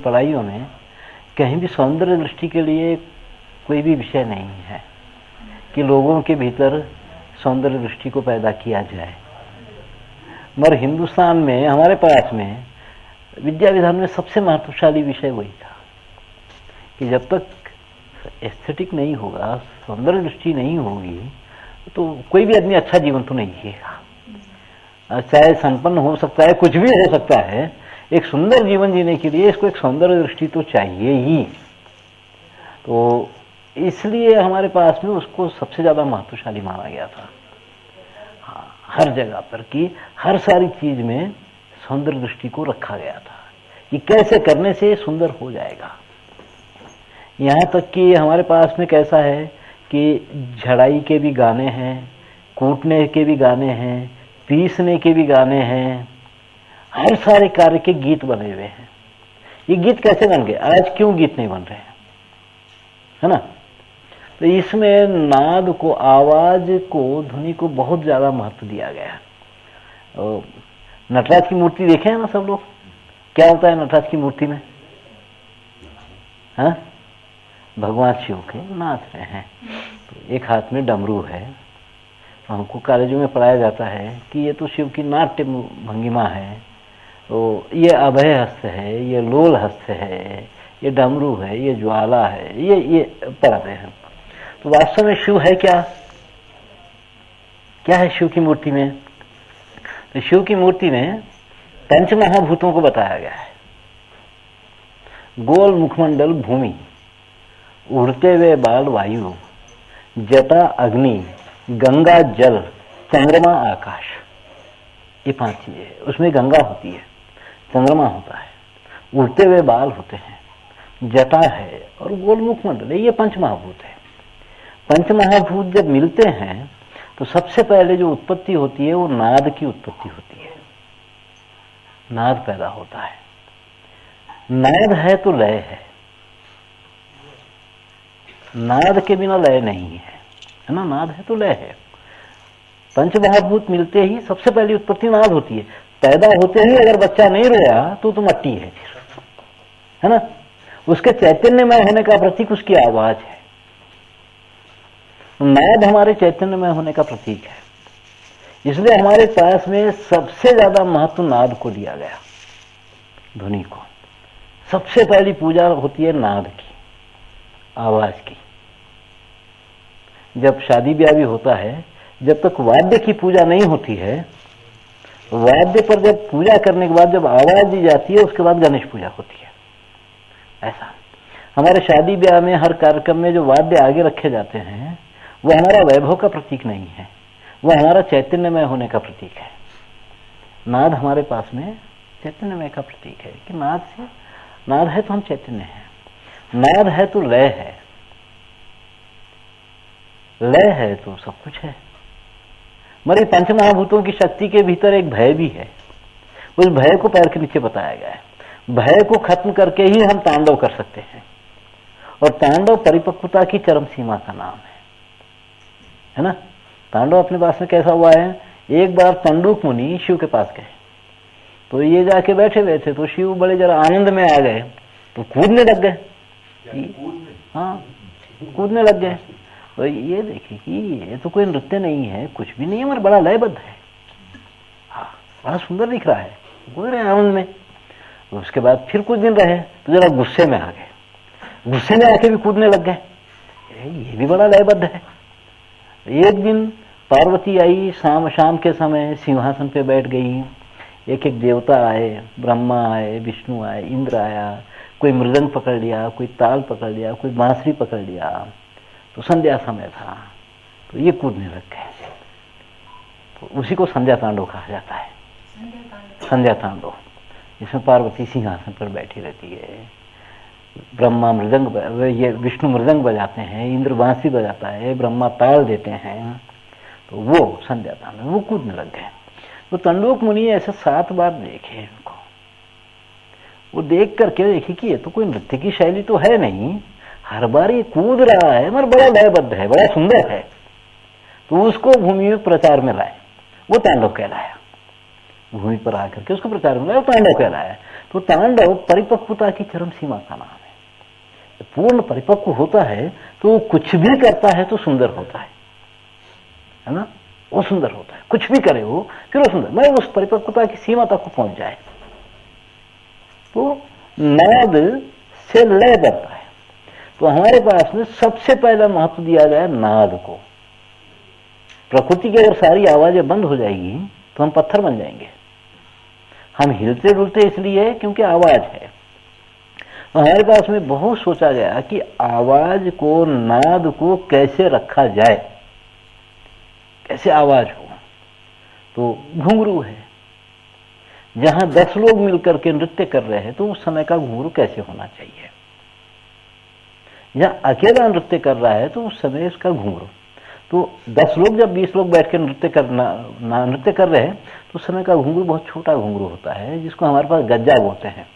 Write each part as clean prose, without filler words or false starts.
पढ़ाइयों में कहीं भी सौंदर्य दृष्टि के लिए कोई भी विषय नहीं है कि लोगों के भीतर सौंदर्य दृष्टि को पैदा किया जाए। मगर हिंदुस्तान में हमारे पास में विद्या विधान में सबसे महत्वशाली विषय वही था कि जब तक एस्थेटिक नहीं होगा, सौंदर्य दृष्टि नहीं होगी, तो कोई भी आदमी अच्छा जीवन तो नहीं जिएगा। चाहे संपन्न हो सकता है, कुछ भी हो सकता है, एक सुंदर जीवन जीने के लिए इसको एक सौंदर्य दृष्टि तो चाहिए ही। तो इसलिए हमारे पास में उसको सबसे ज्यादा महत्वशाली माना गया था। हर जगह पर कि हर सारी चीज में सौंदर्य दृष्टि को रखा गया था कि कैसे करने से सुंदर हो जाएगा। यहाँ तक कि हमारे पास में कैसा है कि झड़ाई के भी गाने हैं, कूटने के भी गाने हैं, पीसने के भी गाने हैं, हर सारे कार्य के गीत बने हुए हैं। ये गीत कैसे बन गए? आज क्यों गीत नहीं बन रहे हैं, है ना? तो इसमें नाद को, आवाज को, ध्वनि को बहुत ज्यादा महत्व दिया गया। नटराज की मूर्ति देखे हैं ना सब लोग? क्या होता है नटराज की मूर्ति में? हाँ, भगवान शिव के नाच रहे हैं, तो एक हाथ में डमरू है। हमको कॉलेजों में पढ़ाया जाता है कि ये तो शिव की नाट्य भंगिमा है, तो ये अभय हस्त है, ये लोल हस्त है, ये डमरू है, ये ज्वाला है, ये पढ़ाते हैं। तो वास्तव में शिव है क्या? क्या है शिव की मूर्ति में? तो शिव की मूर्ति में पंच महाभूतों को बताया गया है। गोल मुखमंडल भूमि, उड़ते हुए बाल वायु, जटा अग्नि, गंगा जल, चंद्रमा आकाश, ये 5 चीजें। उसमें गंगा होती है, चंद्रमा होता है, उड़ते हुए बाल होते हैं, जटा है और गोल मुखमंडल है। ये पंच महाभूत है। पंच महाभूत जब मिलते हैं तो सबसे पहले जो उत्पत्ति होती है वो नाद की उत्पत्ति होती है। नाद पैदा होता है। नाद है तो लय है, नाद के बिना लय नहीं है ना? नाद है तो लय है। पंच महाभूत मिलते ही सबसे पहली उत्पत्ति नाद होती है। पैदा होते ही अगर बच्चा नहीं रोया तो मट्टी है फिर, है ना? उसके चैतन्यमय होने का प्रतीक उसकी आवाज है। नाद हमारे चैतन्यमय होने का प्रतीक है। इसलिए हमारे पास में सबसे ज्यादा महत्व नाद को दिया गया, ध्वनि को। सबसे पहली पूजा होती है नाद की, आवाज की। जब शादी ब्याह भी होता है, जब तक वाद्य की पूजा नहीं होती है, वाद्य पर जब पूजा करने के बाद जब आवाज दी जाती है, उसके बाद गणेश पूजा होती है। ऐसा हमारे शादी ब्याह में हर कार्यक्रम में जो वाद्य आगे रखे जाते हैं वो हमारा वैभव का प्रतीक नहीं है, वो हमारा चैतन्यमय होने का प्रतीक है। नाद हमारे पास में चैतन्यमय का प्रतीक है कि नाद से, नाद है तो हम चैतन्य हैं, नाद है तो लय है, लय है तो सब कुछ है। मगर पंच महाभूतों की शक्ति के भीतर एक भय भी है। उस भय को पैर के नीचे बताया गया है। भय को खत्म करके ही हम तांडव कर सकते हैं, और तांडव परिपक्वता की चरम सीमा का नाम है ना? तांडव अपने पास में कैसा हुआ है? एक बार तंडुक मुनि शिव के पास गए, तो ये जाके बैठे हुए थे, तो शिव बड़े जरा आनंद में आ गए, तो कूदने लग गए। हाँ, कूदने लग गए। तो ये देखिए कि ये तो कोई नृत्य नहीं है, कुछ भी नहीं है, मगर बड़ा लयबद्ध है। हाँ, बड़ा सुंदर दिख रहा है, कूद रहे आनंद में। तो उसके बाद फिर कुछ दिन रहे तो जरा गुस्से में आ गए, गुस्से में आके भी कूदने लग गए। ये भी बड़ा लयबद्ध है। एक दिन पार्वती आई, शाम के समय सिंहासन पे बैठ गई। एक एक देवता आए, ब्रह्मा आए, विष्णु आए, इंद्र आया, कोई मृदंग पकड़ लिया, कोई ताल पकड़ लिया, कोई बांसुरी पकड़ लिया। तो संध्या समय था, तो ये कूदने लग गए। तो उसी को संध्या तांडव कहा जाता है। संध्या तांडव, इसमें पार्वती सिंहासन पर बैठी रहती है, ब्रह्मा मृदंग, ये विष्णु मृदंग बजाते हैं, इंद्र बांसुरी बजाता है, ब्रह्मा ताल देते हैं। तो वो संध्या तांडव, वो कूदने लग गए। तो तंडुक मुनि ऐसे 7 बार देखे इनको। वो देख करके देखे कि ये तो कोई नृत्य की शैली तो है नहीं, हर बार ये कूद रहा है, मगर बड़ा लयबद्ध है, बड़ा सुंदर है। तो उसको भूमि में प्रचार में लाए, वो तांडव कहलाया। भूमि पर आकर के उसको प्रचार मिला, तांडव कहलाया। तो तांडव परिपक्वता की चरम सीमा का नाम है। पूर्ण परिपक्व होता है तो कुछ भी करता है तो सुंदर होता है ना, वो सुंदर होता है। कुछ भी करे वो फिर वो सुंदर, मैं उस परिपक्वता की सीमा तक पहुंच जाए तो नाद से लय बनता है। तो हमारे पास में सबसे पहला महत्व दिया गया नाद को। प्रकृति की अगर सारी आवाजें बंद हो जाएगी तो हम पत्थर बन जाएंगे। हम हिलते डुलते इसलिए क्योंकि आवाज है। तो हमारे पास में बहुत सोचा गया कि आवाज को, नाद को कैसे रखा जाए, कैसे आवाज हो। तो घुंघरू है, जहां 10 लोग मिलकर के नृत्य कर रहे हैं तो उस समय का घुंघरू कैसे होना चाहिए। जहां अकेला नृत्य कर रहा है तो उस समय उसका घुंघरू, तो 10 लोग जब 20 लोग बैठ के नृत्य कर रहे हैं तो उस समय का घुंघरू बहुत छोटा घुंघरू होता है, जिसको हमारे पास गज्जा बोलते हैं।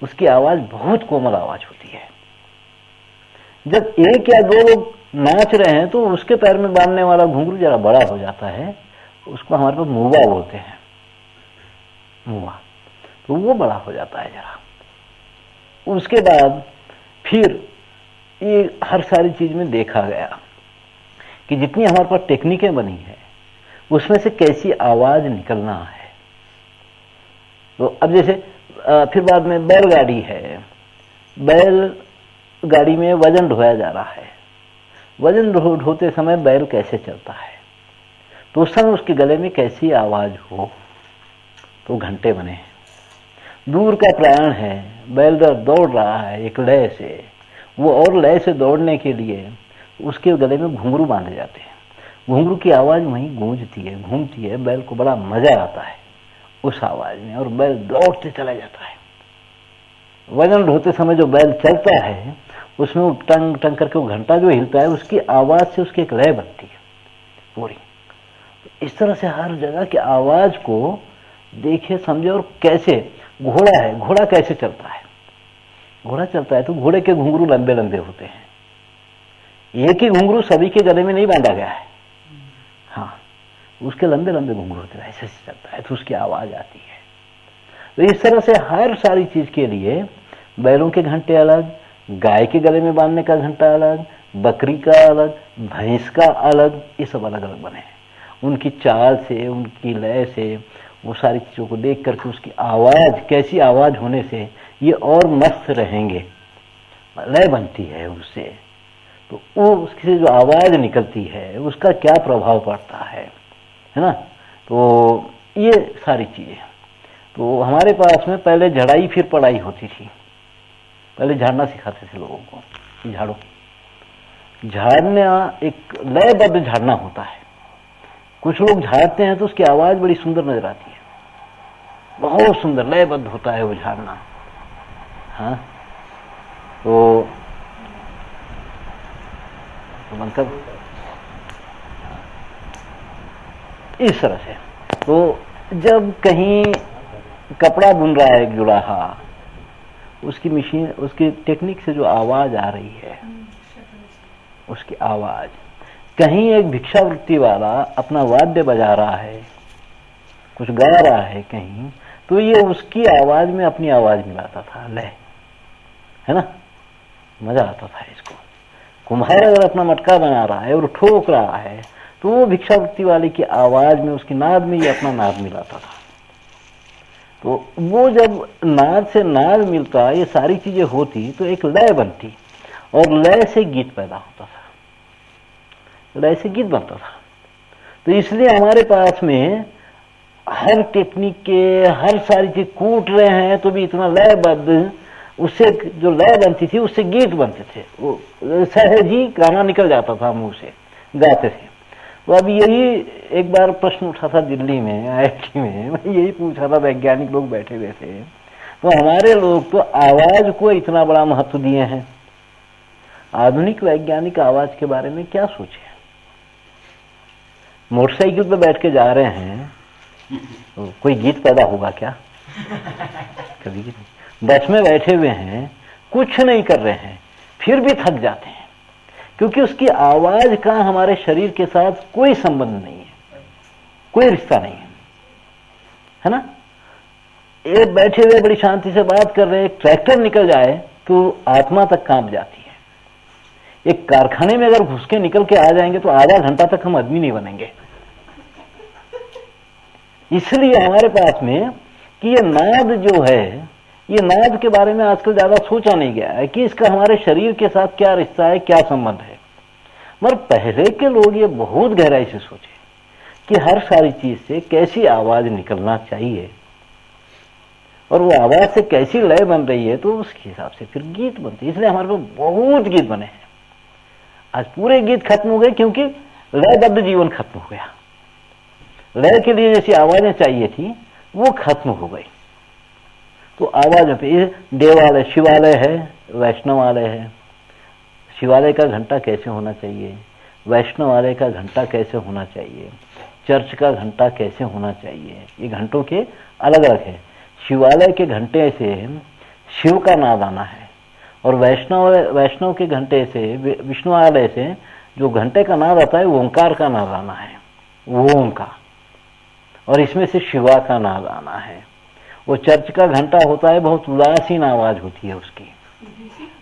उसकी आवाज बहुत कोमल आवाज होती है। जब 1 या 2 लोग नाच रहे हैं तो उसके पैर में बांधने वाला घुंघरू जरा बड़ा हो जाता है, उसको हमारे पास मुवा बोलते हैं, मुवा। तो वो बड़ा हो जाता है जरा। उसके बाद फिर ये हर सारी चीज में देखा गया कि जितनी हमारे पास टेक्निकें बनी है उसमें से कैसी आवाज निकलना है। तो अब जैसे फिर बाद में बैलगाड़ी है, बैल गाड़ी में वजन ढोया जा रहा है। वजन ढोते समय बैल कैसे चलता है तो उस समय उसके गले में कैसी आवाज हो, तो घंटे बने। दूर का प्रयाण है, बैल दौड़ रहा है एक लय से, वो और लय से दौड़ने के लिए उसके गले में घुंघरू बांधे जाते हैं। घुंघरू की आवाज वहीं गूंजती है, घूमती है, बैल को बड़ा मजा आता है उस आवाज में, और बैल दौड़ते चला जाता है। वजन ढोते समय जो बैल चलता है उसमें वो टंग टंग करके वो घंटा जो हिलता है, उसकी आवाज से उसकी एक लय बनती है पूरी। इस तरह से हर जगह की आवाज को देखे समझे। और कैसे घोड़ा है, घोड़ा कैसे चलता है, घोड़ा चलता है तो घोड़े के घुंघरू लंबे लंबे होते हैं। एक ही घुंघरू सभी के गले में नहीं बांधा गया है, हाँ, उसके लंबे लंबे घुंघरू होते हैं, ऐसे चलता है तो उसकी आवाज आती है। तो इस तरह से हर सारी चीज के लिए बैलों के घंटे अलग, गाय के गले में बांधने का घंटा अलग, बकरी का अलग, भैंस का अलग, ये सब अलग अलग बने हैं। उनकी चाल से, उनकी लय से, वो सारी चीजों को देख करके उसकी आवाज, कैसी आवाज होने से ये और मस्त रहेंगे, लय बनती है उससे। तो वो उसकी जो आवाज निकलती है उसका क्या प्रभाव पड़ता है ना। तो ये सारी चीजें। तो हमारे पास में पहले झड़ाई फिर पढ़ाई होती थी। पहले झाड़ना सिखाते थे लोगों को, झाड़ो। झाड़ना एक लयबद्ध झाड़ना होता है। कुछ लोग झाड़ते हैं तो उसकी आवाज बड़ी सुंदर नजर आती है, बहुत सुंदर लयबद्ध होता है वो झाड़ना। हाँ, तो मतलब इस तरह से। तो जब कहीं कपड़ा बुन रहा है एक जुड़ाहा, उसकी मशीन, उसकी टेक्निक से जो आवाज आ रही है, उसकी आवाज, कहीं एक भिक्षावृत्ति वाला अपना वाद्य बजा रहा है, कुछ गा रहा है कहीं, तो ये उसकी आवाज में अपनी आवाज मिलाता था, लय, है ना, मजा आता था इसको। कुम्हार अगर अपना मटका बना रहा है और ठोक रहा है तो वो भिक्षावृत्ति वाले की आवाज में, उसकी नाद में ये अपना नाद मिलाता था। तो वो जब नाद से नाद मिलता, ये सारी चीजें होती तो एक लय बनती, और लय से गीत पैदा होता था, लय से गीत बनता था। तो इसलिए हमारे पास में हर टेक्निक के, हर सारी चीज कूट रहे हैं तो भी इतना लयबद्ध, उससे जो लय बनती थी उससे गीत बनते थे, वो सहज ही गाना निकल जाता था मुंह से, गाते थे। तो अब यही एक बार प्रश्न उठा था दिल्ली में, IIT में, मैं यही पूछा था, वैज्ञानिक लोग बैठे हुए थे, तो हमारे लोग तो आवाज को इतना बड़ा महत्व दिए हैं, आधुनिक वैज्ञानिक आवाज के बारे में क्या सोचे। मोटरसाइकिल पे बैठ के जा रहे हैं तो कोई गीत पैदा होगा क्या? कभी नहीं। बस में बैठे हुए हैं, कुछ नहीं कर रहे हैं, फिर भी थक जाते हैं, क्योंकि उसकी आवाज का हमारे शरीर के साथ कोई संबंध नहीं है, कोई रिश्ता नहीं है ना। एक बैठे हुए बड़ी शांति से बात कर रहे, एक ट्रैक्टर निकल जाए तो आत्मा तक कांप जाती है। एक कारखाने में अगर घुस के निकल के आ जाएंगे तो आधा घंटा तक हम आदमी नहीं बनेंगे। इसलिए हमारे पास में कि ये नाद जो है, ये नाद के बारे में आजकल ज्यादा सोचा नहीं गया है कि इसका हमारे शरीर के साथ क्या रिश्ता है, क्या संबंध है। मगर पहले के लोग ये बहुत गहराई से सोचे कि हर सारी चीज से कैसी आवाज निकलना चाहिए और वो आवाज से कैसी लय बन रही है, तो उसके हिसाब से फिर गीत बनते। इसलिए हमारे पास बहुत गीत बने हैं। आज पूरे गीत खत्म हो गए क्योंकि लयबद्ध जीवन खत्म हो गया। लय के लिए जैसी आवाजें चाहिए थी वो खत्म हो गई। तो आवाजों पे देवालय, शिवालय है, वैष्णवालय है। शिवालय का घंटा कैसे होना चाहिए, वैष्णवालय का घंटा कैसे होना चाहिए, चर्च का घंटा कैसे होना चाहिए, ये घंटों के अलग अलग है। शिवालय के घंटे से शिव का नाद आना है और वैष्णव के घंटे से, विष्णुवालय से जो घंटे का नाद आता है वो ओंकार का नाद आना है, ओम का, और इसमें से शिवा का नाद आना है। वो चर्च का घंटा होता है, बहुत उदासीन आवाज होती है उसकी।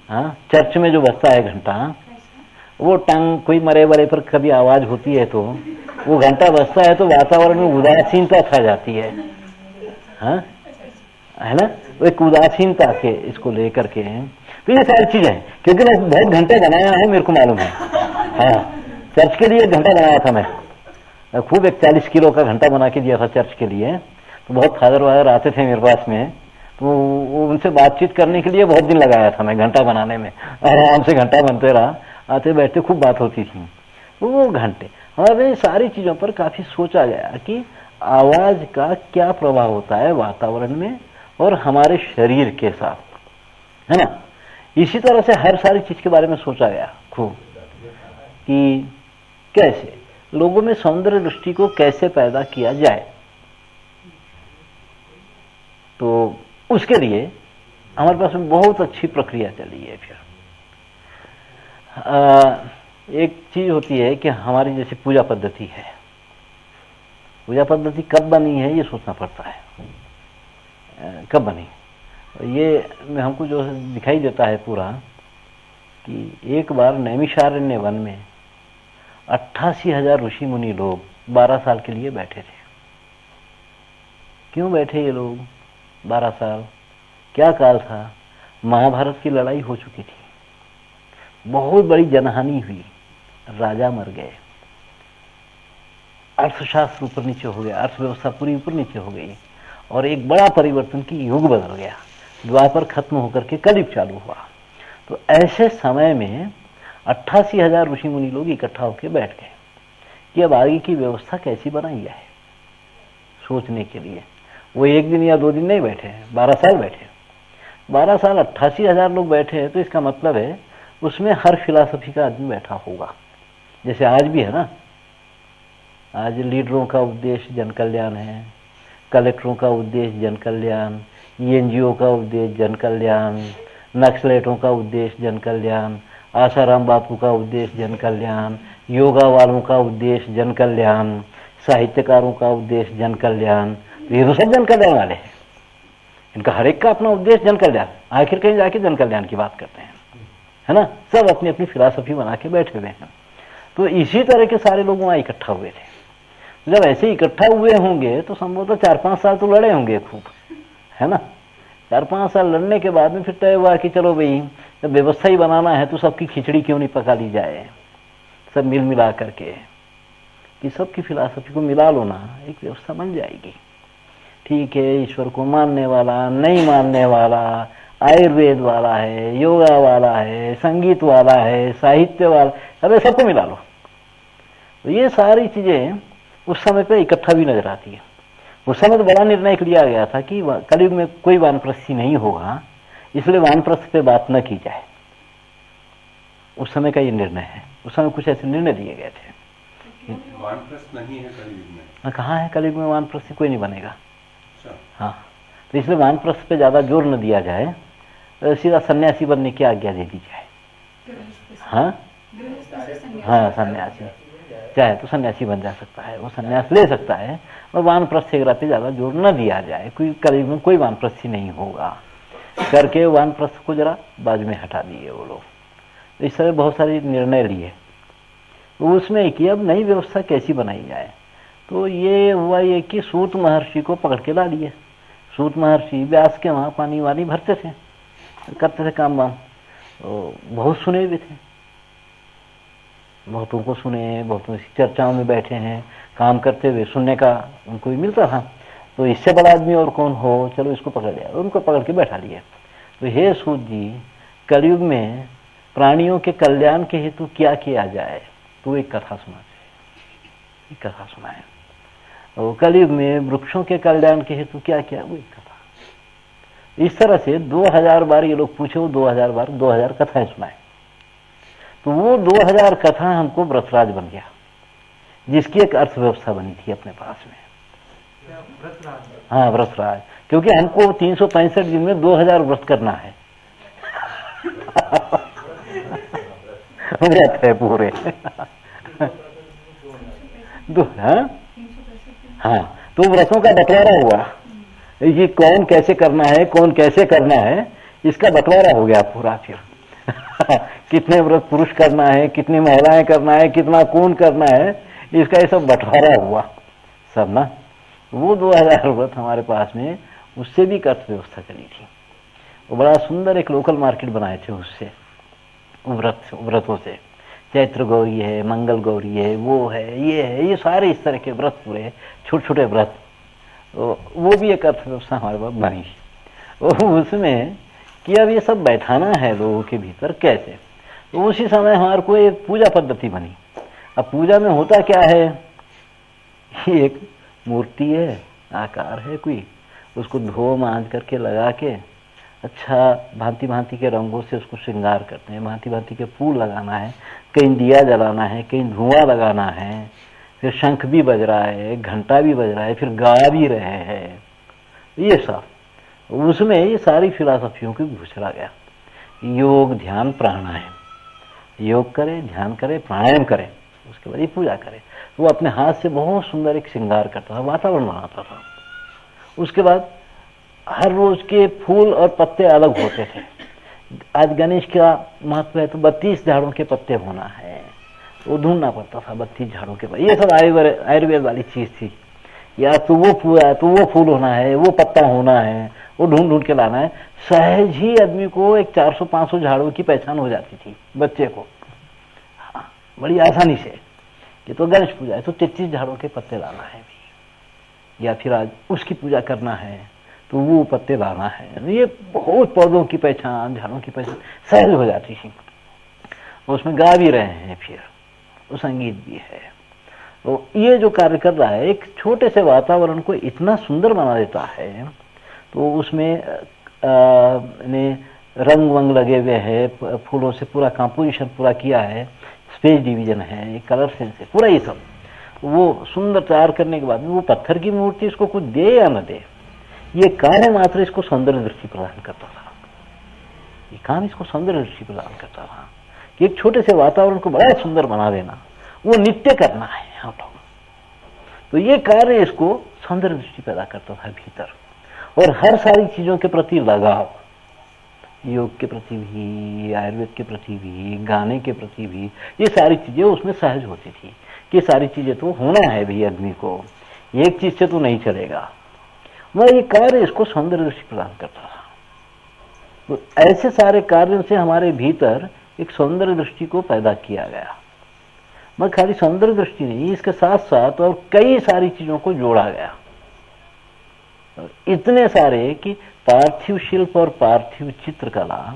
हाँ, चर्च में जो बजता है घंटा, वो टंग कोई मरे वरे पर कभी आवाज होती है तो वो घंटा बजता है तो वातावरण में उदासीनता छा जाती है। हाँ, है ना, वो एक उदासीनता के इसको लेकर के तो ये सारी चीजें हैं। क्योंकि मैं बहुत घंटे बनाया है, मेरे को मालूम है। हाँ, चर्च के लिए एक घंटा बनाया था मैं, खूब एक 40 किलो का घंटा बना के दिया था चर्च के लिए। तो बहुत फादर वादर आते थे मेरे पास में, तो उनसे बातचीत करने के लिए बहुत दिन लगाया था मैं घंटा बनाने में। आराम से घंटा बनते रहा, आते बैठते खूब बात होती थी। वो घंटे हमारे सारी चीजों पर काफी सोचा गया कि आवाज का क्या प्रभाव होता है वातावरण में और हमारे शरीर के साथ, है ना। इसी तरह से हर सारी चीज के बारे में सोचा गया खूब कि कैसे लोगों में सौंदर्य दृष्टि को कैसे पैदा किया जाए। तो उसके लिए हमारे पास में बहुत अच्छी प्रक्रिया चली है। फिर एक चीज होती है कि हमारी जैसे पूजा पद्धति है, पूजा पद्धति कब बनी है ये सोचना पड़ता है, कब बनी। ये हमको जो दिखाई देता है पूरा कि एक बार नैमिषारण्य वन में 88,000 ऋषि मुनि लोग 12 साल के लिए बैठे थे। क्यों बैठे ये लोग 12 साल? क्या काल था? महाभारत की लड़ाई हो चुकी थी, बहुत बड़ी जनहानि हुई, राजा मर गए, अर्थशास्त्र ऊपर नीचे हो गया, अर्थव्यवस्था पूरी ऊपर नीचे हो गई और एक बड़ा परिवर्तन की युग बदल गया। द्वापर खत्म होकर के कलयुग चालू हुआ। तो ऐसे समय में 88,000 ऋषि मुनि लोग इकट्ठा होकर बैठ गए कि अब आगे की व्यवस्था कैसी बनाई जाए। सोचने के लिए वो एक दिन या 2 दिन नहीं बैठे, 12 साल बैठे। 12 साल 88,000 लोग बैठे हैं तो इसका मतलब है उसमें हर फिलॉसफी का आदमी बैठा होगा। जैसे आज भी है ना, आज लीडरों का उद्देश्य जन कल्याण है, कलेक्टरों का उद्देश्य जन कल्याण, एनजीओ का उद्देश्य जन कल्याण, नक्सलेटों का उद्देश्य जन कल्याण, आसाराम बापू का उद्देश्य जन कल्याण, योगा वालों का उद्देश्य जन कल्याण, साहित्यकारों का उद्देश्य जन कल्याण। ये तो सब जन कल्याण वाले हैं, इनका हर एक का अपना उद्देश्य जन कल्याण। आखिर कहीं जाके जन कल्याण की बात करते हैं, है ना। सब अपनी अपनी फिलॉसफी बना के बैठे हुए हैं। तो इसी तरह के सारे लोग वहां इकट्ठा हुए थे। जब ऐसे इकट्ठा हुए होंगे तो संभवतः 4-5 साल तो लड़े होंगे खूब, है ना। 4-5 साल लड़ने के बाद में फिर तय हुआ कि चलो भाई, जब व्यवस्था ही बनाना है तो सबकी खिचड़ी क्यों नहीं पका ली जाए, सब मिल मिला करके कि सबकी फिलॉसफी को मिला लो ना, एक व्यवस्था बन जाएगी। ठीक है, ईश्वर को मानने वाला, नहीं मानने वाला, आयुर्वेद वाला है, योगा वाला है, संगीत वाला है, साहित्य वाला, अरे सबको मिला लो। तो ये सारी चीजें उस समय पे इकट्ठा भी नजर आती है। उस समय तो बड़ा निर्णय लिया गया था कि कलयुग में कोई वानप्रस्थी नहीं होगा, इसलिए वानप्रस्थ पे बात न की जाए। उस समय का ये निर्णय है। उस समय कुछ ऐसे निर्णय लिए गए थे। वानप्रस्थ नहीं है कलयुग में। कहाँ है कलयुग में वानप्रस्थी? कोई नहीं बनेगा। हाँ, तो इसलिए वानप्रस्थ पे ज्यादा जोर न दिया जाए, सीधा सन्यासी बनने की आज्ञा दे दी जाए। हाँ हाँ, सन्यासी। चाहे तो सन्यासी बन जा सकता है, वो सन्यास ले सकता है, और वानप्रस्थ पे ज्यादा जोर न दिया जाए, कोई करीब में कोई वानप्रस्थी नहीं होगा करके वानप्रस्थ को जरा बाजू में हटा दिए वो लोग। इस तरह बहुत सारे निर्णय लिए। तो उसमें कि अब नई व्यवस्था कैसी बनाई जाए, तो ये हुआ ये कि सूत महर्षि को पकड़ के ला लिए। सूत महर्षि व्यास के वहाँ पानी वानी भरते थे, करते थे काम वाम, तो बहुत सुने भी थे, बहुतों को सुने, बहुतों की चर्चाओं में बैठे हैं, काम करते हुए सुनने का उनको भी मिलता था। तो इससे बड़ा आदमी और कौन हो, चलो इसको पकड़ लिया, उनको पकड़ के बैठा लिया। तो हे सूत जी, कलयुग में प्राणियों के कल्याण के हेतु क्या किया जाए, तो एक कथा सुना, एक कथा सुनाए। और कलयुग में वृक्षों के कल्याण के हेतु क्या किया, वो एक कथा। इस तरह से 2000 बार ये लोग पूछे, वो 2000 बार 2000 कथाएं सुनाए। तो वो 2000 कथा हमको व्रतराज बन गया, जिसकी एक अर्थव्यवस्था बनी थी अपने पास में। हाँ, व्रतराज, क्योंकि हमको 365 दिन में 2000 व्रत करना है। व्रत है पूरे। हाँ, तो व्रतों का बंटवारा हुआ, ये कौन कैसे करना है, कौन कैसे करना है, इसका बंटवारा हो गया पूरा। फिर कितने व्रत पुरुष करना है, कितनी महिलाएं करना है, कितना कौन करना है, इसका ये सब बंटवारा हुआ सब ना। वो 2000 व्रत हमारे पास में, उससे भी अर्थ व्यवस्था चली थी। वो बड़ा सुंदर एक लोकल मार्केट बनाए थे उससे, व्रतों से। चैत्र गौरी है, मंगल गौरी है, वो है, ये सारे इस तरह के व्रत पूरे छोटे छोटे व्रत, वो भी एक अर्थव्यवस्था हमारे पास बनी। उसमें कि अब ये सब बैठाना है लोगों के भीतर कैसे, तो उसी समय हमारे को एक पूजा पद्धति बनी। अब पूजा में होता क्या है, एक मूर्ति है, आकार है कोई, उसको धो मांझ करके लगा के अच्छा भांति भांति के रंगों से उसको श्रृंगार करते हैं, भांति भांति के फूल लगाना है, कहीं दिया जलाना है, कहीं धुआं लगाना है, फिर शंख भी बज रहा है, घंटा भी बज रहा है, फिर गा भी रहे हैं, ये सब। उसमें ये सारी फिलॉसफियों की घुसड़ा गया। योग, ध्यान, प्राणायाम, योग करे, ध्यान करे, प्राणायाम करे, उसके बाद ये पूजा करे। वो अपने हाथ से बहुत सुंदर एक श्रृंगार करता था, वातावरण बनाता था। उसके बाद हर रोज के फूल और पत्ते अलग होते थे। आज गणेश का महत्व है तो 32 झाड़ों के पत्ते होना है, वो ढूंढना पड़ता था 32 झाड़ों के पत्ते। ये सब आयुर्वेद वाली चीज थी। या तो वो फूल होना है, वो पत्ता होना है, वो ढूंढ ढूंढ के लाना है। सहज ही आदमी को एक 400-500 झाड़ों की पहचान हो जाती थी बच्चे को, हाँ, बड़ी आसानी से। ये तो गणेश पूजा है तो 33 झाड़ों के पत्ते लाना है भी, या फिर आज उसकी पूजा करना है तो वो पत्ते लाना है। ये बहुत पौधों की पहचान, झाड़ों की पहचान सहज हो जाती थी। उसमें गा भी रहे हैं, फिर वो संगीत भी है। तो ये जो कार्य कर रहा है, एक छोटे से वातावरण को इतना सुंदर बना देता है। तो उसमें रंग वंग लगे हुए हैं, फूलों से पूरा कंपोजिशन पूरा किया है, स्पेस डिवीजन है, कलर सेंस है, पूरा ये सब। वो सुंदर तैयार करने के बाद में वो पत्थर की मूर्ति इसको कुछ दे या न दे, ये कार्य मात्र इसको सौंदर्य दृष्टि प्रदान करता था। ये काम इसको सौंदर्य दृष्टि प्रदान करता था कि एक छोटे से वातावरण को बड़ा सुंदर बना देना, वो नित्य करना है हम लोग। तो ये कार्य इसको सौंदर्य दृष्टि पैदा करता था भीतर। और हर सारी चीजों के प्रति लगाव, योग के प्रति भी, आयुर्वेद के प्रति भी, गाने के प्रति भी, ये सारी चीजें उसमें सहज होती थी कि सारी चीजें तो होना है भी आदमी को, एक चीज से तो नहीं चलेगा। वह ये कार्य इसको सौंदर्य दृष्टि प्रदान करता था। तो ऐसे सारे कार्यों से हमारे भीतर एक सौंदर्य दृष्टि को पैदा किया गया। मगर खाली सौंदर्य दृष्टि नहीं, इसके साथ साथ और कई सारी चीजों को जोड़ा गया। इतने सारे कि पार्थिव शिल्प और पार्थिव चित्रकला,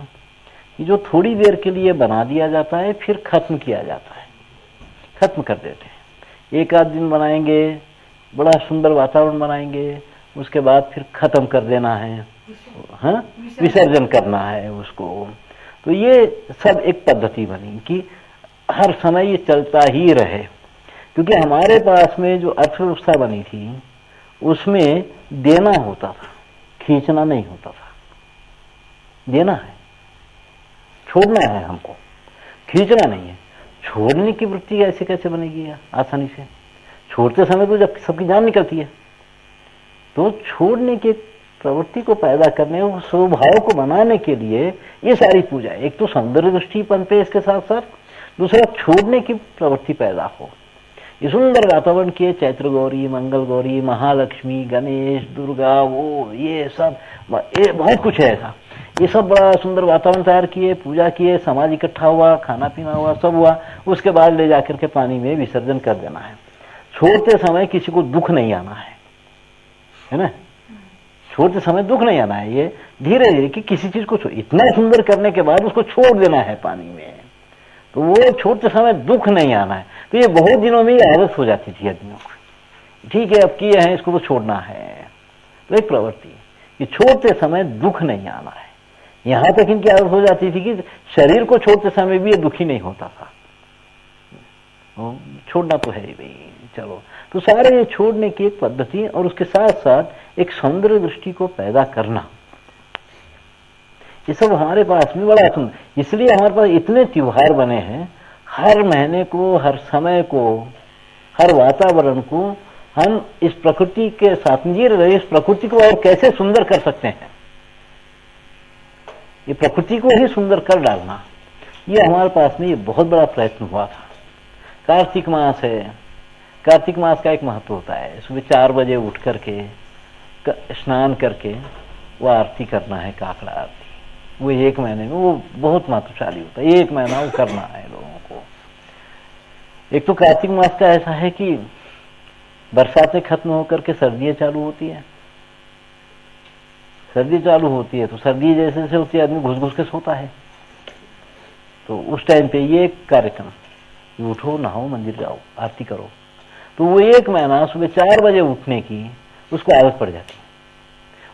जो थोड़ी देर के लिए बना दिया जाता है फिर खत्म किया जाता है, खत्म कर देते हैं। एक आध दिन बनाएंगे, बड़ा सुंदर वातावरण बनाएंगे, उसके बाद फिर खत्म कर देना है, हाँ, विसर्जन करना है उसको। तो ये सब एक पद्धति बनी कि हर समय ये चलता ही रहे। क्योंकि हमारे पास में जो अर्थव्यवस्था बनी थी उसमें देना होता था, खींचना नहीं होता था। देना है, छोड़ना है हमको, खींचना नहीं है। छोड़ने की वृत्ति ऐसे कैसे बनेगी यार आसानी से? छोड़ते समय तो जब सबकी जान निकलती है, तो छोड़ने की प्रवृत्ति को पैदा करने और स्वभाव को बनाने के लिए ये सारी पूजा, एक तो सौंदर्य दृष्टि पनपे इसके साथ साथ, दूसरा छोड़ने की प्रवृत्ति पैदा हो। ये सुंदर वातावरण किए, चैत्र गौरी, मंगल गौरी, महालक्ष्मी, गणेश, दुर्गा, वो ये सब, ये बहुत कुछ है ऐसा। ये सब बड़ा सुंदर वातावरण तैयार किए, पूजा किए, समाज इकट्ठा हुआ, खाना पीना हुआ, सब हुआ। उसके बाद ले जाकर के पानी में विसर्जन कर देना है। छोड़ते समय किसी को दुख नहीं आना है ना? छोड़ते समय दुख नहीं आना है। ये धीरे धीरे कि किसी चीज को इतना सुंदर करने के बाद उसको छोड़ देना है पानी में, तो वो छोड़ते समय दुख नहीं आना है। तो ये बहुत दिनों में आदत हो जाती थी आदमियों को, ठीक है अब किए हैं इसको तो छोड़ना है। तो एक प्रवृत्ति कि छोड़ते समय दुख नहीं आना है। यहां तक इनकी आदत हो जाती थी कि शरीर को छोड़ते समय भी ये दुखी नहीं होता था। छोड़ना तो है ही भाई, चलो। तो सारे ये छोड़ने की एक पद्धति और उसके साथ साथ एक सौंदर्य दृष्टि को पैदा करना, ये सब हमारे पास में बड़ा सुंदर। इसलिए हमारे पास इतने त्योहार बने हैं, हर महीने को, हर समय को, हर वातावरण को हम इस प्रकृति के साथ जी रहे, इस प्रकृति को और कैसे सुंदर कर सकते हैं, ये प्रकृति को ही सुंदर कर डालना, ये हमारे पास में ये बहुत बड़ा प्रयत्न हुआ था। कार्तिक मास है, कार्तिक मास का एक महत्व होता है। सुबह 4 बजे उठ करके स्नान करके वो आरती करना है, काकड़ा आरती। वो 1 महीने में वो बहुत महत्वशाली होता है, 1 महीना वो करना है लोगों को। एक तो कार्तिक मास का ऐसा है कि बरसातें खत्म होकर के सर्दियां चालू होती है। सर्दी चालू होती है तो सर्दी जैसे जैसे होती है आदमी घुस घुस के सोता है। तो उस टाइम पे ये एक कार्यक्रम, उठो, नहाओ, मंदिर जाओ, आरती करो। तो वो 1 महीना सुबह 4 बजे उठने की उसको आदत पड़ जाती है।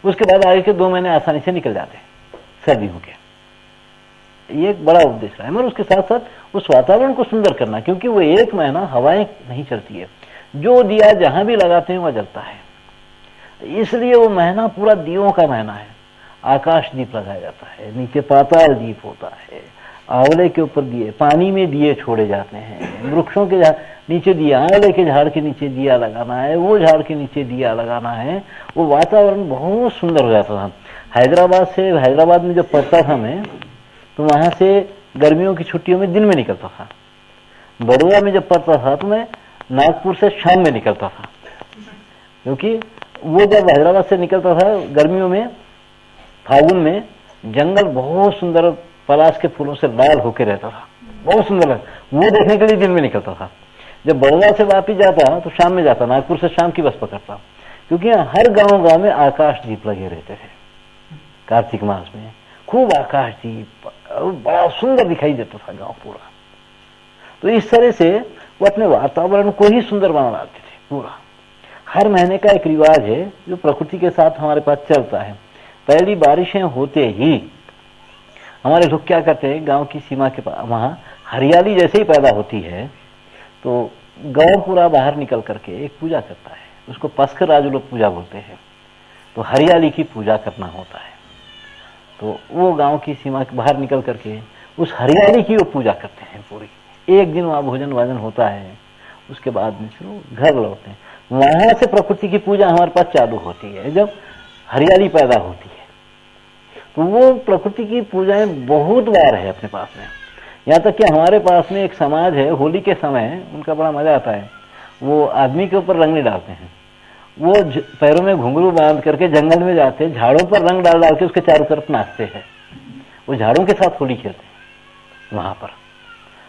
उसके बाद आगे के 2 महीने आसानी से निकल जाते हैं सर्दियों के। ये एक बड़ा उद्देश्य है। मगर उसके साथ साथ उस वातावरण को सुंदर करना, क्योंकि वो 1 महीना हवाएं नहीं चलती है, जो दिया जहां भी लगाते हैं वह जलता है। इसलिए वो महीना पूरा दियों का महीना है। आकाश दीप लगाया जाता है, नीचे पाताल दीप होता है, आंवले के ऊपर दिए, पानी में दिए छोड़े जाते हैं, वृक्षों के नीचे दिया, आंवले के झाड़ के नीचे दिया लगाना है, वो झाड़ के नीचे दिया लगाना है। वो वातावरण बहुत सुंदर हो जाता था। हैदराबाद में जब पढ़ता था मैं, तो वहां से गर्मियों की छुट्टियों में दिन में निकलता था। बड़ौदा में जब पढ़ता था तो मैं नागपुर से शाम में निकलता था, क्योंकि वो जब हैदराबाद से निकलता था गर्मियों में, फागुन में, जंगल बहुत सुंदर पलाश के फूलों से लाल होकर रहता था, बहुत सुंदर लगता। वो देखने के लिए दिन में निकलता था। जब बड़ौदा से वापिस जाता तो शाम में जाता, नागपुर से शाम की बस पकड़ता, क्योंकि हर गांव में आकाश दीप लगे रहते थे। कार्तिक मास में खूब आकाश दीप, बड़ा सुंदर दिखाई देता था गांव पूरा। तो इस तरह से वो अपने वातावरण को ही सुंदर बना लाते थे पूरा। हर महीने का एक रिवाज है जो प्रकृति के साथ हमारे पास चलता है। पहली बारिशें होते ही हमारे लोग क्या करते हैं, गांव की सीमा के पास वहां हरियाली जैसे ही पैदा होती है तो गांव पूरा बाहर निकल करके एक पूजा करता है, उसको पस्कर राजू लोग पूजा बोलते हैं। तो हरियाली की पूजा करना होता है। तो वो गांव की सीमा के बाहर निकल करके उस हरियाली की वो पूजा करते हैं पूरी। एक दिन वहां भोजन वाजन होता है, उसके बाद में फिर घर लौटते हैं। वहां से प्रकृति की पूजा हमारे पास चालू होती है जब हरियाली पैदा होती है। तो वो प्रकृति की पूजाएं बहुत बार है अपने पास में। यहाँ तक कि हमारे पास में एक समाज है, होली के समय उनका बड़ा मजा आता है। वो आदमी के ऊपर रंग नहीं डालते हैं, वो पैरों में घुंघरू बांध करके जंगल में जाते हैं, झाड़ों पर रंग डाल डाल के उसके चारों तरफ नाचते हैं। वो झाड़ों के साथ होली खेलते हैं वहां पर।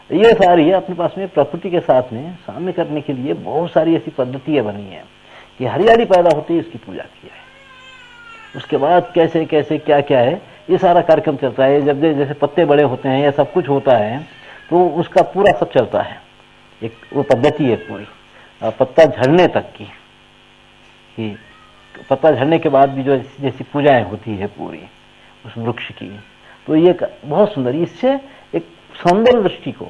ये सारी अपने पास में प्रकृति के साथ में सामने करने के लिए बहुत सारी ऐसी पद्धतियां बनी है कि हरियाली पैदा होती है, इसकी पूजा की है। उसके बाद कैसे कैसे क्या क्या है ये सारा कार्यक्रम चलता है। जब जैसे पत्ते बड़े होते हैं या सब कुछ होता है तो उसका पूरा सब चलता है। एक वो पद्धति है पूरी पत्ता झड़ने तक की, कि पत्ता झड़ने के बाद भी जो जैसी पूजाएं होती है पूरी उस वृक्ष की। तो ये बहुत सुंदर, इससे एक सौंदर्य दृष्टि को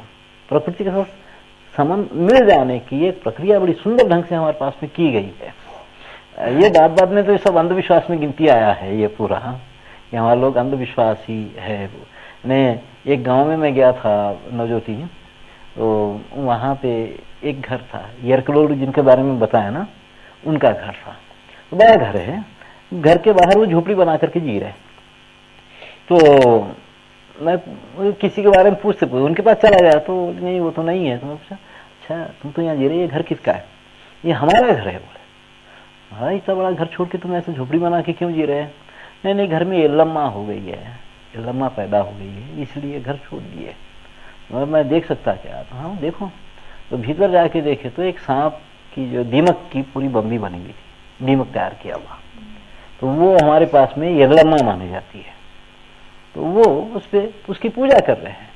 प्रकृति के साथ संबंध मिल जाने की एक प्रक्रिया बड़ी सुंदर ढंग से हमारे पास में की गई है। ये बाद में तो ये सब अंधविश्वास में गिनती आया है ये पूरा, कि हमारे लोग अंधविश्वासी है। मैं एक गांव में मैं गया था नवज्योति, तो वहाँ पे एक घर था, यरकलोड जिनके बारे में बताया ना, उनका घर था। तो बड़ा घर है, घर के बाहर वो झोपड़ी बना करके जी रहे। तो मैं किसी के बारे में पूछते उनके पास चला गया, तो नहीं वो तो नहीं है। तो मैं पूछा अच्छा तुम तो यहाँ जी रहे, ये घर किसका है? ये हमारा घर है। बोले हाँ इतना बड़ा घर छोड़ के तुम ऐसे झोपड़ी बना के क्यों जी रहे हैं? नहीं घर में एलम्मा हो गई है, एलम्मा पैदा हो गई है, इसलिए घर छोड़ दिए। और मैं देख सकता क्या? तो हाँ देखो। तो भीतर जाके देखे तो एक सांप की जो दीमक की पूरी बम्बी बनी हुई थी, दीमक तैयार किया हुआ। तो वो हमारे पास में एलम्मा मानी जाती है। तो वो उस पे उसकी पूजा कर रहे हैं।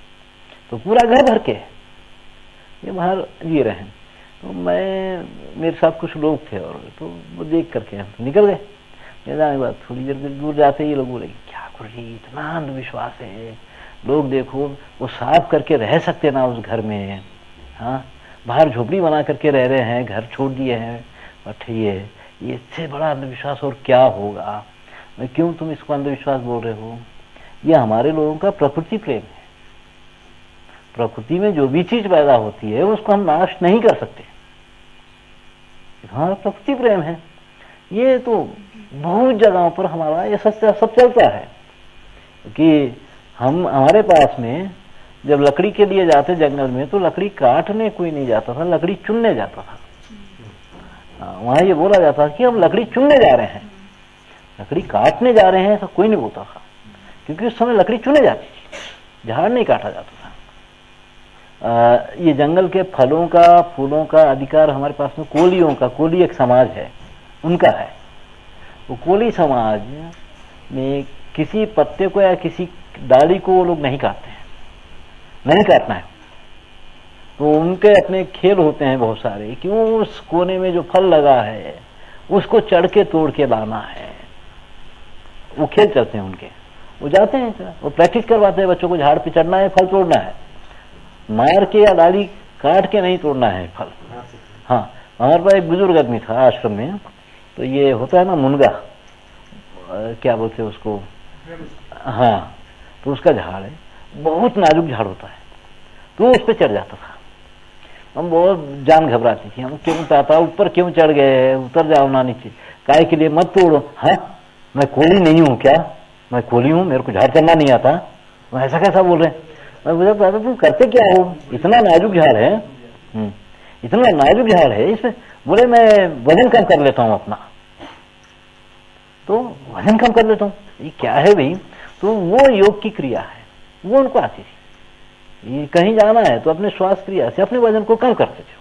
तो पूरा घर भर के ये बाहर जी रहे हैं। तो मेरे साथ कुछ लोग थे, और तो वो देख करके हम तो निकल गए। जाने के बाद थोड़ी देर दूर जाते ही लोग बोले क्या गुरुजी इतना अंधविश्वास है, लोग देखो वो साफ करके रह सकते ना उस घर में, हाँ बाहर झोपड़ी बना करके रह रहे हैं, घर छोड़ दिए हैं, बैठिए ये इससे बड़ा अंधविश्वास और क्या होगा? क्यों तुम इसको अंधविश्वास बोल रहे हो? ये हमारे लोगों का प्रकृति प्रेम है। प्रकृति में जो भी चीज पैदा होती है उसको हम नाश नहीं कर सकते, हमारा प्रकृति प्रेम है। ये तो बहुत जगहों पर हमारा ये सब चलता है कि हमारे पास में जब लकड़ी के लिए जाते जंगल में, तो लकड़ी काटने कोई नहीं जाता था, लकड़ी चुनने जाता था। वहां ये बोला जाता था कि हम लकड़ी चुनने जा रहे हैं, लकड़ी काटने जा रहे हैं ऐसा कोई नहीं बोलता था, क्योंकि उस समय लकड़ी चुने जाती थी, झाड़ नहीं काटा जाता था। ये जंगल के फलों का फूलों का अधिकार हमारे पास में कोलियों का, कोली एक समाज है उनका है। वो कोली समाज में किसी पत्ते को या किसी डाली को वो लोग नहीं काटते हैं, नहीं काटना है। तो उनके अपने खेल होते हैं बहुत सारे, क्यों उस कोने में जो फल लगा है उसको चढ़ के तोड़ के लाना है। वो खेल चलते हैं उनके, वो जाते हैं, वो प्रैक्टिस करवाते हैं बच्चों को, झाड़ पे चढ़ना है, फल तोड़ना है, मार के या डाली काट के नहीं तोड़ना है फल। हाँ हमारे पास एक बुजुर्ग आदमी था आश्रम में, तो ये होता है ना मुनगा, क्या बोलते हैं उसको, हाँ तो उसका झाड़ है, बहुत नाजुक झाड़ होता है, तो उस पर चढ़ जाता था। हम बहुत जान घबराती थी, हम क्यों चाहता ऊपर क्यों चढ़ गए, उतर जाओ ना नीचे, काय के लिए मत तोड़ो। हाँ मैं कोली नहीं हूँ क्या? मैं कोली हूँ, मेरे को झाड़ चढ़ना नहीं आता? मैं ऐसा कैसा बोल रहे? मैं बोला दादा तुम करते क्या हो, इतना नाजुक झाड़ है, इतना नाजुक झाड़ है इसमें। बोले मैं वजन कम कर लेता हूँ अपना, तो वजन कम कर लेता हूँ। ये क्या है भाई? तो वो योग की क्रिया है, वो उनको आती थी। ये कहीं जाना है तो अपने श्वास क्रिया से अपने वजन को कम करते थे,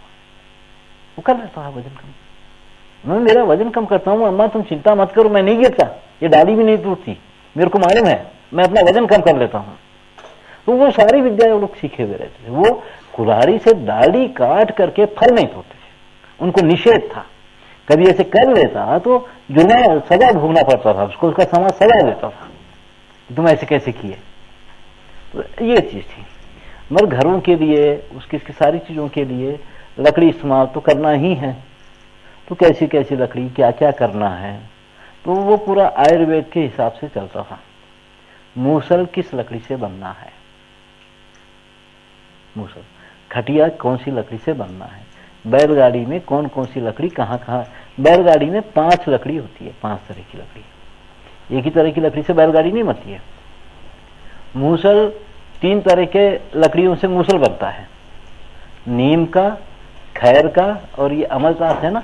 वो कर लेता है वजन कम। मैं मेरा वजन कम करता हूँ, अम्मा तुम चिंता मत करो, मैं नहीं गिरता, ये डाली भी नहीं टूटती, मेरे को मालूम है, मैं अपना वजन कम कर लेता हूँ। तो वो सारी विद्या वो लोग सीखे हुए रहते थे। वो कुल्हाड़ी से डाली काट करके फल नहीं तोड़ते थे, उनको निषेध था। कभी ऐसे कर लेता तो जुर्माना सजा भोगना पड़ता था उसको, उसका समाज सजा देता था, तुम ऐसे कैसे किए। तो ये चीज थी। मगर घरों के लिए, उसकी सारी चीजों के लिए लकड़ी इस्तेमाल तो करना ही है। तो कैसी कैसी लकड़ी, क्या क्या करना है, तो वो पूरा आयुर्वेद के हिसाब से चलता था। मूसल किस लकड़ी से बनना है, मूसल खटिया कौन सी लकड़ी से बनना है, बैलगाड़ी में कौन कौन सी लकड़ी कहाँ कहाँ। बैलगाड़ी में 5 लकड़ी होती है, 5 तरह की लकड़ी, एक ही तरह की लकड़ी से बैलगाड़ी नहीं बनती है। मूसल 3 तरह के लकड़ियों से मूसल बनता है, नीम का, खैर का, और ये अमलतास है ना,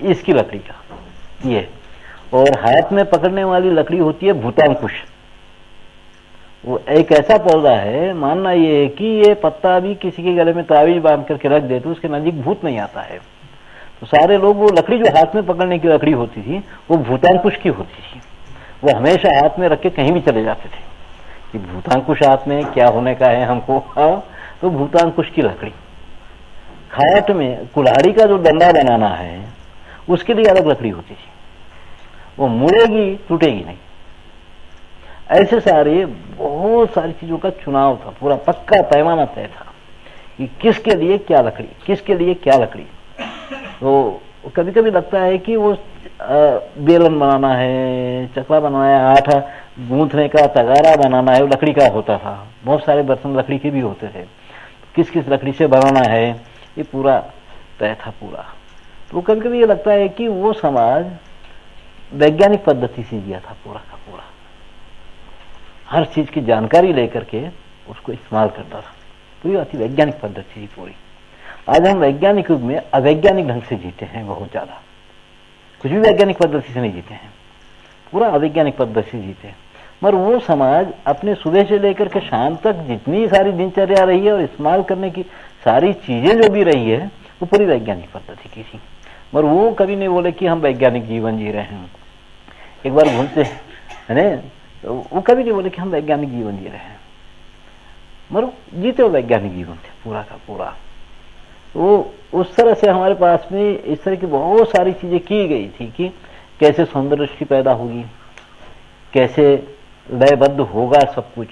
इसकी लकड़ी का ये। और हाथ में पकड़ने वाली लकड़ी होती है भूतांकुश। वो एक ऐसा पौधा है, मानना ये है कि ये पत्ता भी किसी के गले में तावीज बांध करके रख दे तो उसके नजीक भूत नहीं आता है। तो सारे लोग वो लकड़ी जो हाथ में पकड़ने की लकड़ी होती थी वो भूतांकुश की होती थी, वो हमेशा हाथ में रख के कहीं भी चले जाते थे कि भूतांकुश हाथ में क्या होने का है हमको। तो भूतांकुश की लकड़ी। खाट में कुल्हाड़ी का जो डंडा बनाना है उसके लिए अलग लकड़ी होती थी, वो मुड़ेगी टूटेगी नहीं। ऐसे सारे बहुत सारी चीजों का चुनाव था, पूरा पक्का पैमाना तय था कि किसके लिए क्या लकड़ी, किसके लिए क्या लकड़ी। तो कभी कभी लगता है कि वो बेलन बनाना है, चकला बनाना है, आटा गूंथने का तगारा बनाना है, वो लकड़ी का होता था। बहुत सारे बर्तन लकड़ी के भी होते थे। किस किस लकड़ी से बनाना है, ये पूरा तय था पूरा। तो कभी कभी ये लगता है कि वो समाज वैज्ञानिक पद्धति से जिया था पूरा का पूरा, हर चीज की जानकारी लेकर के उसको इस्तेमाल करता था, पूरी अति वैज्ञानिक पद्धति थी पूरी। आज हम वैज्ञानिक युग में अवैज्ञानिक ढंग से जीते हैं, बहुत ज्यादा, कुछ भी वैज्ञानिक पद्धति से नहीं जीते हैं, पूरा अवैज्ञानिक पद्धति से जीते हैं। मगर वो समाज अपने सुबह से लेकर के शाम तक जितनी सारी दिनचर्या रही है और इस्तेमाल करने की सारी चीजें जो भी रही है वो पूरी वैज्ञानिक पद्धति की थी। मगर वो कभी नहीं बोले कि हम वैज्ञानिक जीवन जी रहे हैं। एक बार घूमते है तो वो कभी नहीं बोले कि हम वैज्ञानिक जीवन जी रहे हैं, मगर जीते हुए वैज्ञानिक जीवन थे पूरा का पूरा। वो उस तरह से हमारे पास में इस तरह की बहुत सारी चीजें की गई थी कि कैसे सौंदर्य दृष्टि पैदा होगी, कैसे लयबद्ध होगा सब कुछ,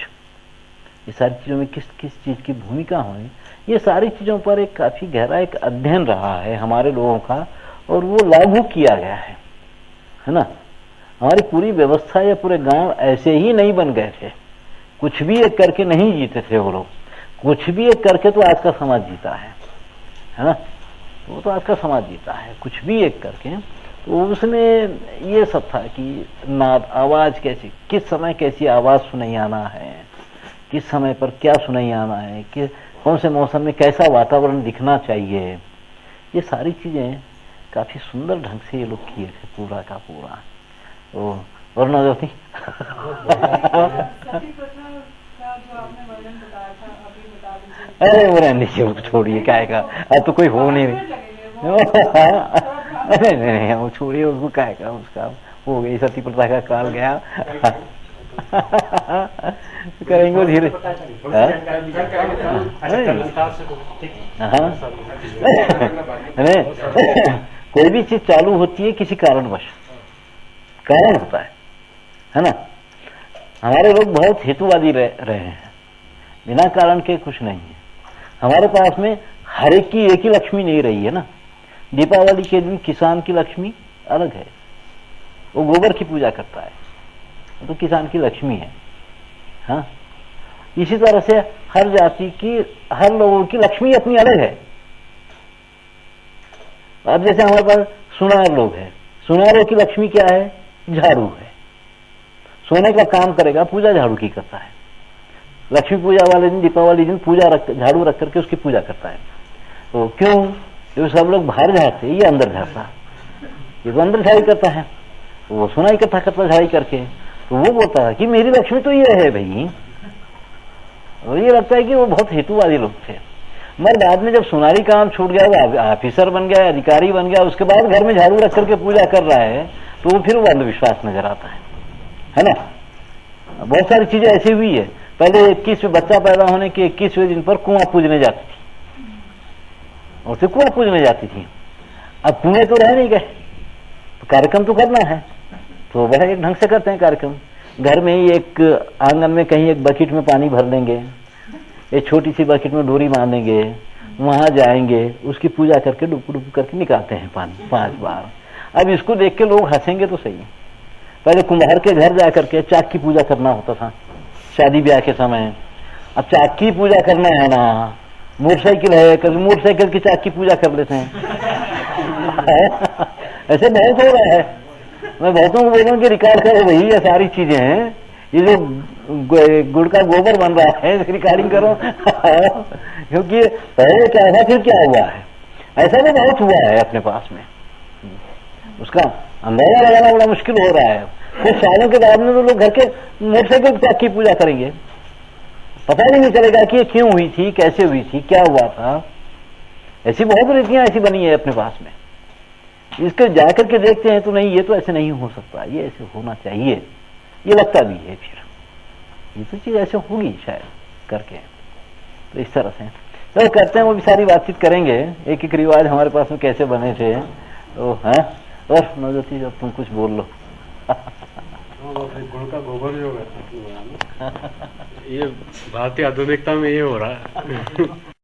ये सारी चीजों में किस किस चीज की भूमिका होगी, ये सारी चीजों पर एक काफी गहरा एक अध्ययन रहा है हमारे लोगों का, और वो लागू किया गया है ना। हमारी पूरी व्यवस्था या पूरे गांव ऐसे ही नहीं बन गए थे, कुछ भी एक करके नहीं जीते थे वो लोग, कुछ भी एक करके तो आज का समाज जीता है ना। वो तो आज का समाज जीता है कुछ भी एक करके। तो उसमें ये सब था कि नाद, आवाज कैसी, किस समय कैसी आवाज सुनाई आना है, किस समय पर क्या सुनाई आना है, कि कौन से मौसम में कैसा वातावरण दिखना चाहिए, ये सारी चीजें काफी सुंदर ढंग से ये लोग किए थे पूरा का पूरा। और नजरती अरे वो रहने दीजिए, छोड़िए, क्या है, अब तो कोई हो नहीं अरे नहीं, वो छोड़िए उसको, क्या है, उसका हो गई सती प्रथा का काल गया करेंगे धीरे। कोई भी चीज चालू होती है किसी कारणवश, कारण होता है ना। हमारे लोग बहुत हेतुवादी रहे हैं, बिना कारण के कुछ नहीं है। हमारे पास में हर एक की एक ही लक्ष्मी नहीं रही है ना। दीपावली के दिन किसान की लक्ष्मी अलग है, वो गोबर की पूजा करता है, तो किसान की लक्ष्मी है। हाँ, इसी तरह से हर जाति की, हर लोगों की लक्ष्मी अपनी अलग है। अब जैसे हमारे पास सुनार लोग हैं, सुनारों की लक्ष्मी क्या है, झाड़ू है, सोने का काम करेगा, पूजा झाड़ू की करता है। लक्ष्मी पूजा वाले दिन, दीपावली दिन पूजा झाड़ू रख करके उसकी पूजा करता है। तो क्यों, क्योंकि सब लोग बाहर झाड़ते, ये अंदर झाड़ता, ये तो अंदर झाड़ी करता है, वो सोना इकट्ठा करता झाड़ी करके। तो वो बोलता है कि मेरी लक्ष्मी तो ये है भाई। और ये लगता है कि वो बहुत हेतुवादी लोग थे। मगर बाद में जब सुनारी काम छूट गया, वो ऑफिसर बन गया, अधिकारी बन गया, उसके बाद घर में झाड़ू रख करके पूजा कर रहा है, तो वो फिर वो अंधविश्वास नजर आता है ना। बहुत सारी चीजें ऐसी हुई है। पहले 21वें बच्चा पैदा होने के 21वें दिन पर कुआं पूजने जाती थी, और फिर कुआं पूजने जाती थी। अब कुएं तो रह नहीं गए, तो कार्यक्रम तो करना है, तो वह एक ढंग से करते हैं कार्यक्रम। घर में ही एक आंगन में कहीं एक बकेट में पानी भर लेंगे, एक छोटी सी बकेट में डोरी बांधेंगे, वहां जाएंगे, उसकी पूजा करके डुब डुब करके निकालते हैं पानी 5 बार। अब इसको देख के लोग हंसेंगे तो सही। पहले कुम्हार के घर जा करके चाक की पूजा करना होता था शादी ब्याह के समय। अब चाक की पूजा करना है ना, मोटरसाइकिल है, कभी मोटरसाइकिल की चाक की पूजा कर लेते हैं ऐसे बहुत हो रहा है। मैं बहुतों को बोलूँ कि रिकॉर्ड करो भाई, ये सारी चीजें हैं, ये जो गुड़ का गोबर बन रहा है रिकॉर्डिंग करो क्योंकि पहले क्या था फिर क्या हुआ है, ऐसा भी बहुत हुआ है अपने पास में। उसका अंदाजा लगाना बड़ा मुश्किल हो रहा है। कुछ सालों के बाद में तो लोग घर के मोटरसाइकिल चाक की पूजा करेंगे, पता ही नहीं चलेगा कि ये क्यों हुई थी, कैसे हुई थी, क्या हुआ था। ऐसी बहुत रीतियां ऐसी बनी है अपने पास में, इसके जाकर के देखते हैं तो नहीं, ये तो ऐसे नहीं हो सकता, ये ऐसे होना चाहिए, ये लगता भी है, फिर ये तो चीज ऐसे होगी शायद करके। तो इस तरह से तो करते हैं, वो भी सारी बातचीत करेंगे, एक एक रिवाज हमारे पास में कैसे बने थे। तो है, और नवज्योति जब तुम कुछ बोल लो गुड़ का गोबर जो है ये भारतीय आधुनिकता में ये हो रहा है